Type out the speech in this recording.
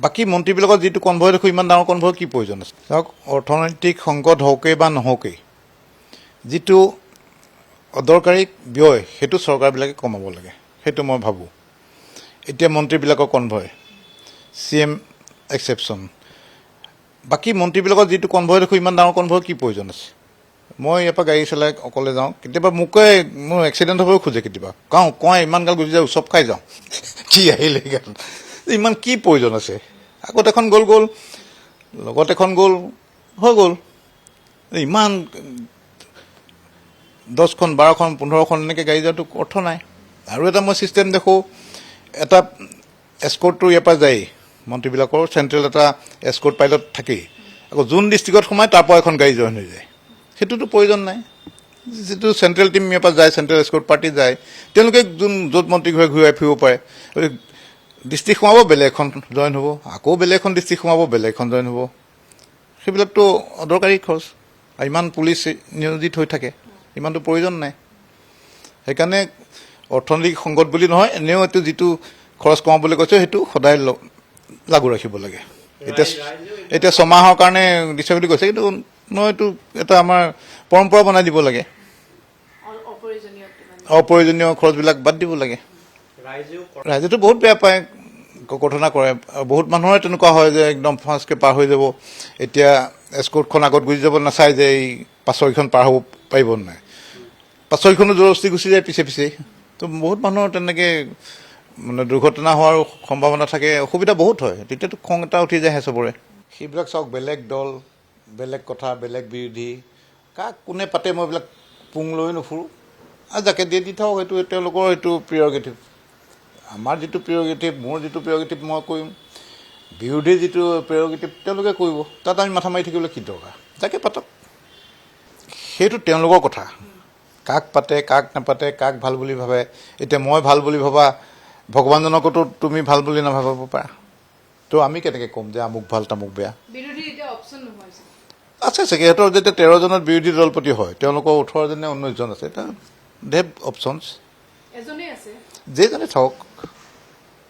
বাকী মন্ত্ৰীবিলাকৰ যিটো কনভয় দেখোঁ ইমান ডাঙৰ কনভয় কি প্ৰয়োজন আছে ধৰক অৰ্থনৈতিক সংকট হওকেই বা নহওকেই যিটো অদৰকাৰী ব্যয় সেইটো চৰকাৰবিলাকে কমাব লাগে সেইটো মই ভাবোঁ এতিয়া মন্ত্ৰীবিলাকৰ কনভয় CM এক্সেপশ্যন বাকী মন্ত্ৰীবিলাকৰ যিটো কনভয় দেখোঁ ইমান ডাঙৰ কনভয় কি প্ৰয়োজন আছে মই ইয়াৰ পৰা গাড়ী চলাই অকলে যাওঁ কেতিয়াবা মোকে মোৰ এক্সিডেণ্ট হ'বও খোজে কেতিয়াবা কওঁ ইমান গাল গুচি যাওঁ উৎসৱ খাই যাওঁ কি আহিলে গাল ইমান কি প্ৰয়োজন আছে আগত এখন গ'ল লগত এখন গ'ল হৈ গ'ল ইমান 10খন 12খন 15খন এনেকৈ গাড়ী যোৱাটো অৰ্থ নাই আৰু এটা মই ছিষ্টেম দেখোঁ এটা এস্কৰ্টটো ইয়াৰ পৰা যায় মন্ত্ৰীবিলাকৰ চেণ্ট্ৰেল এটা এস্কৰ্ট পাইলট থাকেই আকৌ যোন ডিষ্ট্ৰিক্টত সোমায় তাৰ পৰা এখন গাড়ী জইন হৈ যায় সেইটোতো প্ৰয়োজন নাই যিটো চেণ্ট্ৰেল টিম ইয়াৰ পৰা যায় চেণ্ট্ৰেল এস্কৰ্ট পাৰ্টি যায় তেওঁলোকে য'ত মন্ত্ৰী ঘূৰাই ফুৰিব পাৰে ডিষ্ট্ৰিক্ট সোমাব বেলেগ এখন জইন হ'ব আকৌ বেলেগ এখন ডিষ্ট্ৰিক্ট সোমাব বেলেগ এখন জইন হ'ব সেইবিলাকতো অদৰকাৰী খৰচ আৰু ইমান পুলিচ নিয়োজিত হৈ থাকে ইমানটো প্ৰয়োজন নাই সেইকাৰণে অৰ্থনৈতিক সংকট বুলি নহয় এনেও এইটো যিটো খৰচ কমাবলৈ কৈছে সেইটো সদায় লাগু ৰাখিব লাগে এতিয়া ছমাহৰ কাৰণে দিছে বুলি কৈছে কিন্তু এইটো এটা আমাৰ পৰম্পৰা বনাই দিব লাগে অপ্ৰয়োজনীয় খৰচবিলাক বাদ দিব লাগে ৰাইজেতো বহুত বেয়া পায় কটনা কৰে বহুত মানুহৰে তেনেকুৱা হয় যে একদম ফাষ্টকৈ পাৰ হৈ যাব এতিয়া এস্কৰ্টখন আগত গুচি যাব নাচায় যে এই পাছৰকেইখন পাৰ হ'ব পাৰিব নাই পাছৰকেইখনো জৰবস্তি গুচি যায় পিছে তো বহুত মানুহৰ তেনেকৈ মানে দুৰ্ঘটনা হোৱাৰ সম্ভাৱনা থাকে অসুবিধা বহুত হয় তেতিয়াতো খং এটা উঠি যায় চবৰে সেইবিলাক চাওক বেলেগ দল বেলেগ কথা বেলেগ বিৰোধী কাক কোনে পাতে মই এইবিলাক পুং লৈ নুফুৰোঁ আৰু যাকে দি থাকক সেইটো তেওঁলোকৰ সেইটো প্ৰিয়গেটিভ আমাৰ যিটো প্ৰিয়গেটিভ মোৰ যিটো প্ৰিয়গেটিভ মই কৰিম বিৰোধী যিটো প্ৰিয়গেটিভ তেওঁলোকে কৰিব তাত আমি মাথা মাৰি থাকিবলৈ কি দৰকাৰ যাকে পাতক সেইটো তেওঁলোকৰ কথা কাক পাতে কাক নাপাতে কাক ভাল বুলি ভাবে এতিয়া মই ভাল বুলি ভাবা ভগৱানজনকতো তুমি ভাল বুলি নাভাবিব পাৰা তো আমি কেনেকৈ ক'ম যে আমুক ভাল তামুক বেয়া আছে চাগে সিহঁতৰ যেতিয়া 13জনত বিৰোধী দলপতি হয় তেওঁলোকৰ 18জন নে 19জন আছে এটা ধেৰ অপশ্যনছ যেইজনে থাকক